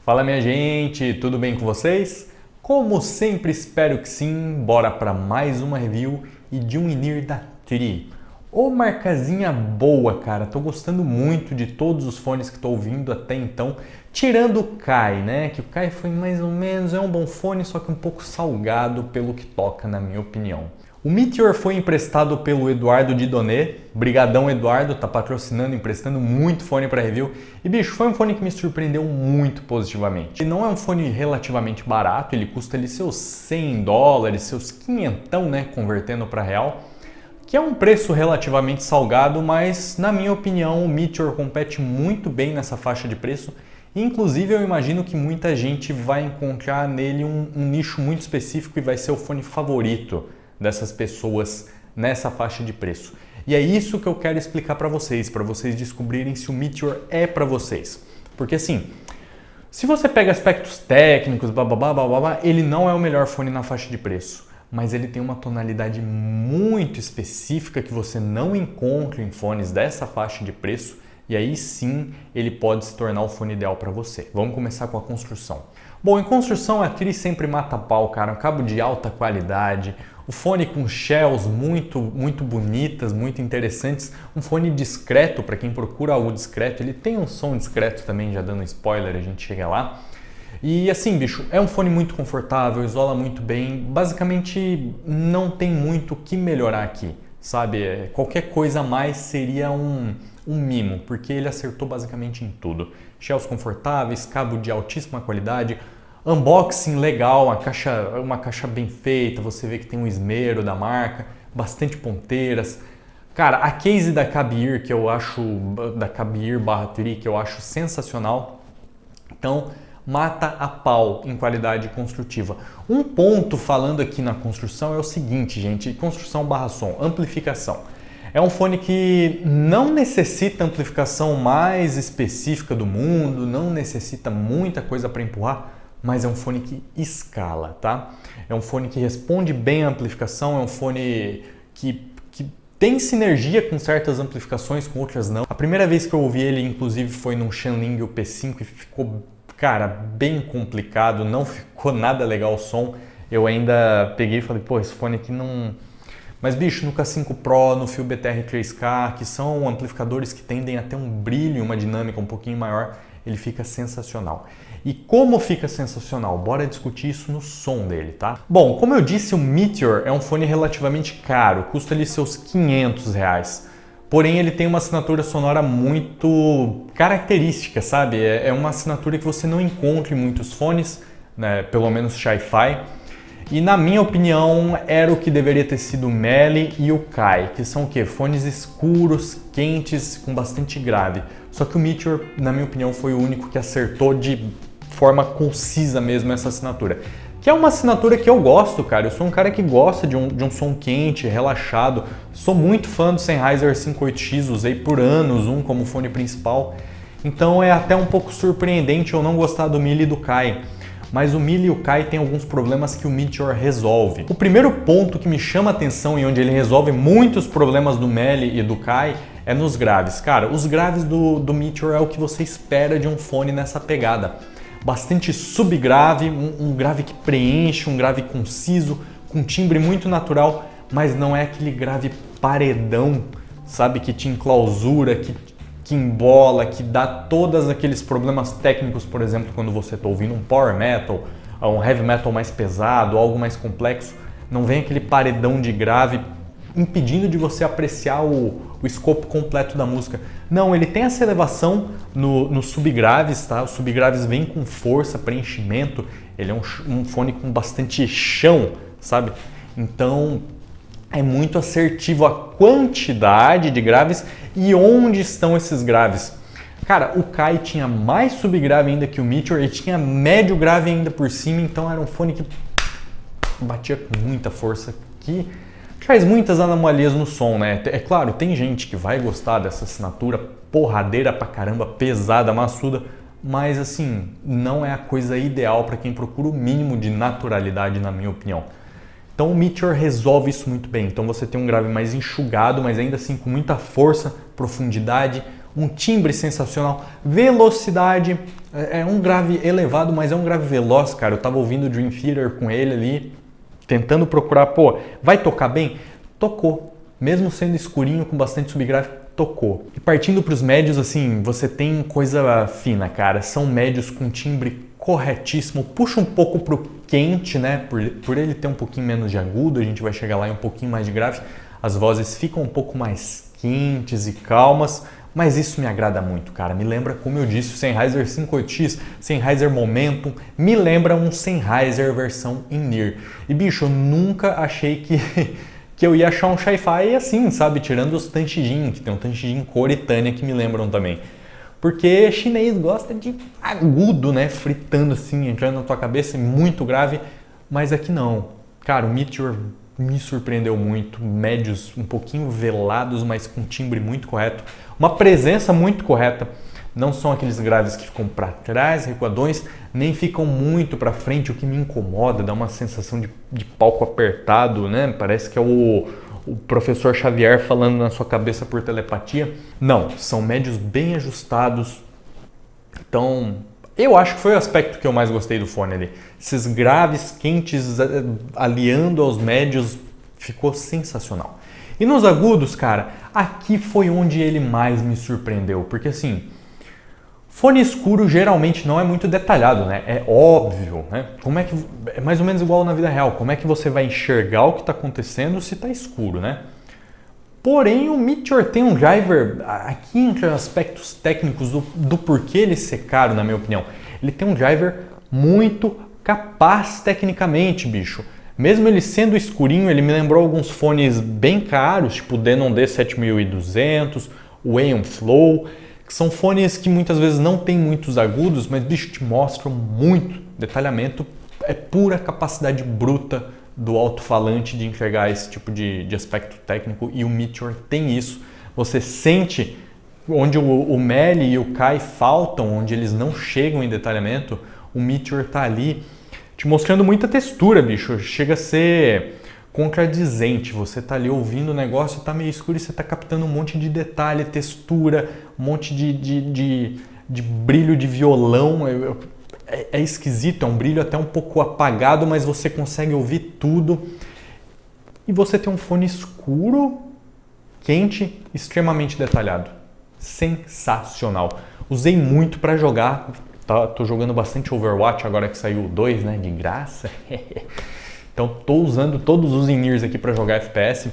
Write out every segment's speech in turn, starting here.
Fala minha gente, tudo bem com vocês? Como sempre espero que sim, bora para mais uma review e de um in-ear da Tree. Ô marcazinha boa, cara, tô gostando muito de todos os fones que tô ouvindo até então, tirando o Kai, né? Que o Kai foi mais ou menos, é um bom fone, só que um pouco salgado pelo que toca, na minha opinião. O Meteor foi emprestado pelo Eduardo Didonê. Brigadão, Eduardo, tá patrocinando, emprestando muito fone para review. E bicho, foi um fone que me surpreendeu muito positivamente. Ele não é um fone relativamente barato, ele custa ali seus $100, seus quinhentão, né, convertendo para real. Que é um preço relativamente salgado, mas na minha opinião o Meteor compete muito bem nessa faixa de preço. Inclusive eu imagino que muita gente vai encontrar nele um nicho muito específico e vai ser o fone favorito dessas pessoas nessa faixa de preço. E é isso que eu quero explicar para vocês descobrirem se o Meteor é para vocês. Porque assim, se você pega aspectos técnicos, ele não é o melhor fone na faixa de preço, mas ele tem uma tonalidade muito específica que você não encontra em fones dessa faixa de preço, e aí sim ele pode se tornar o fone ideal para você. Vamos começar com a construção. Bom, em construção a Tree sempre mata pau, cara, um cabo de alta qualidade, o fone com shells muito bonitas, muito interessantes, um fone discreto para quem procura algo discreto, ele tem um som discreto também, já dando spoiler, a gente chega lá. E assim, bicho, é um fone muito confortável, isola muito bem, basicamente não tem muito o que melhorar aqui, sabe? Qualquer coisa a mais seria um mimo, porque ele acertou basicamente em tudo. Shells confortáveis, cabo de altíssima qualidade, unboxing legal, uma caixa bem feita, você vê que tem um esmero da marca, bastante ponteiras. Cara, a case da Cabeir, que eu acho, da Cabeir/Tree, que eu acho sensacional. Então, mata a pau em qualidade construtiva. Um ponto falando aqui na construção é o seguinte, gente, construção/som, amplificação. É um fone que não necessita amplificação mais específica do mundo, não necessita muita coisa para empurrar, mas é um fone que escala, tá? É um fone que responde bem à amplificação, é um fone que tem sinergia com certas amplificações, com outras não. A primeira vez que eu ouvi ele, inclusive, foi num Shanling P5 e ficou, cara, bem complicado, não ficou nada legal o som. Eu ainda peguei e falei, pô, esse fone aqui não... Mas, bicho, no K5 Pro, no Fio BTR3K, que são amplificadores que tendem a ter um brilho, uma dinâmica um pouquinho maior, ele fica sensacional. E como fica sensacional? Bora discutir isso no som dele, tá? Bom, como eu disse, o Meteor é um fone relativamente caro, custa ali seus R$500. Porém, ele tem uma assinatura sonora muito característica, sabe? É uma assinatura que você não encontra em muitos fones, né? Pelo menos Hi-Fi. E na minha opinião, era o que deveria ter sido o Meli e o Kai, que são o quê? Fones escuros, quentes, com bastante grave. Só que o Meteor, na minha opinião, foi o único que acertou de forma concisa mesmo essa assinatura. Que é uma assinatura que eu gosto, cara. Eu sou um cara que gosta de um som quente, relaxado. Sou muito fã do Sennheiser 58X, usei por anos um como fone principal. Então é até um pouco surpreendente eu não gostar do Meli e do Kai. Mas o Meli e o Kai tem alguns problemas que o Meteor resolve. O primeiro ponto que me chama a atenção e onde ele resolve muitos problemas do Meli e do Kai é nos graves. Cara, os graves do Meteor é o que você espera de um fone nessa pegada. Bastante subgrave, um grave que preenche, um grave conciso, com timbre muito natural, mas não é aquele grave paredão, sabe, que te enclausura, que embola, que dá todos aqueles problemas técnicos, por exemplo, quando você está ouvindo um power metal, um heavy metal mais pesado, algo mais complexo, não vem aquele paredão de grave impedindo de você apreciar o escopo completo da música. Não, ele tem essa elevação nos subgraves, tá? Os subgraves vêm com força, preenchimento, ele é um fone com bastante chão, sabe? Então é muito assertivo a quantidade de graves e onde estão esses graves. Cara, o Kai tinha mais subgrave ainda que o Meteor e tinha médio grave ainda por cima, então era um fone que batia com muita força, que traz muitas anomalias no som, né? É claro, tem gente que vai gostar dessa assinatura porradeira pra caramba, pesada, maçuda, mas assim, não é a coisa ideal para quem procura o mínimo de naturalidade, na minha opinião. Então o Meteor resolve isso muito bem. Então você tem um grave mais enxugado, mas ainda assim com muita força, profundidade, um timbre sensacional, velocidade, é um grave elevado, mas é um grave veloz, cara. Eu tava ouvindo o Dream Theater com ele ali, tentando procurar, pô, vai tocar bem? Tocou. Mesmo sendo escurinho, com bastante subgrave, tocou. E partindo para os médios, assim, você tem coisa fina, cara. São médios com timbre corretíssimo. Puxa um pouco pro quente, né? Por ele ter um pouquinho menos de agudo, a gente vai chegar lá em um pouquinho mais de grave. As vozes ficam um pouco mais quentes e calmas, mas isso me agrada muito, cara. Me lembra, como eu disse, o Sennheiser 58X, Sennheiser Momentum, me lembra um Sennheiser versão in-ear. E, bicho, eu nunca achei que eu ia achar um Hi-Fi assim, sabe? Tirando os Tanchijin, que tem um Tanchijin Core e Tânia que me lembram também. Porque chinês gosta de agudo, né? Fritando assim, entrando na tua cabeça, muito grave. Mas aqui não. Cara, o Meteor me surpreendeu muito. Médios um pouquinho velados, mas com timbre muito correto. Uma presença muito correta. Não são aqueles graves que ficam para trás, recuadões, nem ficam muito para frente, o que me incomoda, dá uma sensação de palco apertado, né? Parece que é o professor Xavier falando na sua cabeça por telepatia. Não, são médios bem ajustados. Então, eu acho que foi o aspecto que eu mais gostei do fone ali. Esses graves quentes aliando aos médios, ficou sensacional. E nos agudos, cara, aqui foi onde ele mais me surpreendeu, porque assim, fone escuro geralmente não é muito detalhado, né? É óbvio, né? Como é que é mais ou menos igual na vida real? Como é que você vai enxergar o que está acontecendo se está escuro, né? Porém, o Meteor tem um driver, aqui entre aspectos técnicos do porquê ele ser caro, na minha opinião. Ele tem um driver muito capaz tecnicamente, bicho. Mesmo ele sendo escurinho, ele me lembrou alguns fones bem caros, tipo o Denon D7200, o Aeon Flow, que são fones que muitas vezes não tem muitos agudos, mas, bicho, te mostram muito detalhamento. É pura capacidade bruta do alto-falante de enxergar esse tipo de aspecto técnico, e o Meteor tem isso. Você sente onde o Meli e o Kai faltam, onde eles não chegam em detalhamento, o Meteor tá ali te mostrando muita textura, bicho. Chega a ser contradizente. Você tá ali ouvindo o negócio, tá meio escuro e você tá captando um monte de detalhe, textura, um monte de brilho de violão. É esquisito, é um brilho até um pouco apagado, mas você consegue ouvir tudo. E você tem um fone escuro, quente, extremamente detalhado. Sensacional. Usei muito para jogar. Tô jogando bastante Overwatch agora que saiu o 2, né? De graça. Então tô usando todos os in-ears aqui para jogar FPS.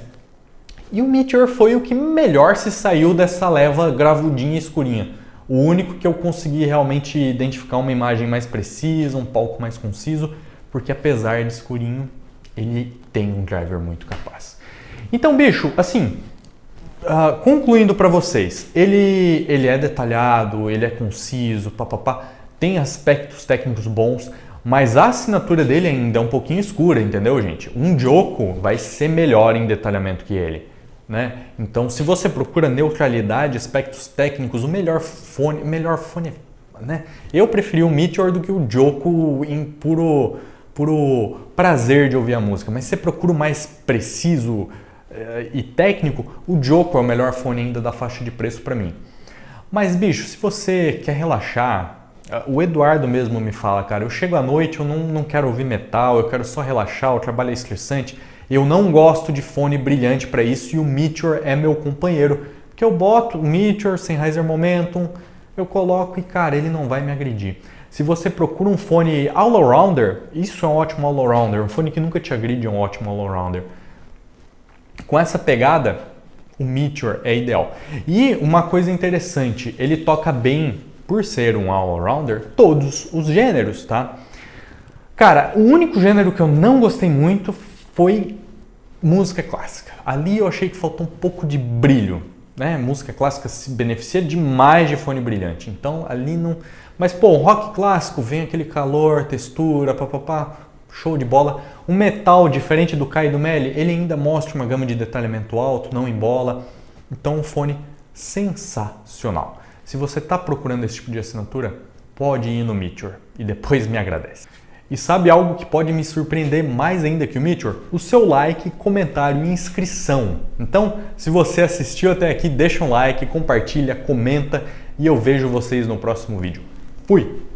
E o Meteor foi o que melhor se saiu dessa leva gravudinha e escurinha. O único que eu consegui realmente identificar uma imagem mais precisa, um palco mais conciso, porque apesar de escurinho, ele tem um driver muito capaz. Então, bicho, assim, concluindo para vocês, ele é detalhado, ele é conciso, papapá, tem aspectos técnicos bons, mas a assinatura dele ainda é um pouquinho escura, entendeu, gente? Um Joko vai ser melhor em detalhamento que ele. Né? Então, se você procura neutralidade, aspectos técnicos, o melhor fone, né? Eu preferi o Meteor do que o Joko em puro prazer de ouvir a música, mas se você procura o mais preciso e técnico, o Joko é o melhor fone ainda da faixa de preço para mim. Mas, bicho, se você quer relaxar, o Eduardo mesmo me fala, cara, eu chego à noite, eu não quero ouvir metal, eu quero só relaxar, o trabalho é estressante. Eu não gosto de fone brilhante para isso e o Meteor é meu companheiro. Porque eu boto o Meteor, Sennheiser Momentum, eu coloco e, cara, ele não vai me agredir. Se você procura um fone all-arounder, isso é um ótimo all-arounder. Um fone que nunca te agride é um ótimo all-arounder. Com essa pegada, o Meteor é ideal. E uma coisa interessante, ele toca bem, por ser um all-arounder, todos os gêneros, tá? Cara, o único gênero que eu não gostei muito foi música clássica. Ali eu achei que faltou um pouco de brilho, né? Música clássica se beneficia demais de fone brilhante, então ali não... Mas, pô, um rock clássico, vem aquele calor, textura, papapá, show de bola. Um metal, diferente do Kai e do Meli, ele ainda mostra uma gama de detalhamento alto, não embola. Então, um fone sensacional. Se você está procurando esse tipo de assinatura, pode ir no Meteor e depois me agradece. E sabe algo que pode me surpreender mais ainda que o Meteor? O seu like, comentário e inscrição. Então, se você assistiu até aqui, deixa um like, compartilha, comenta e eu vejo vocês no próximo vídeo. Fui!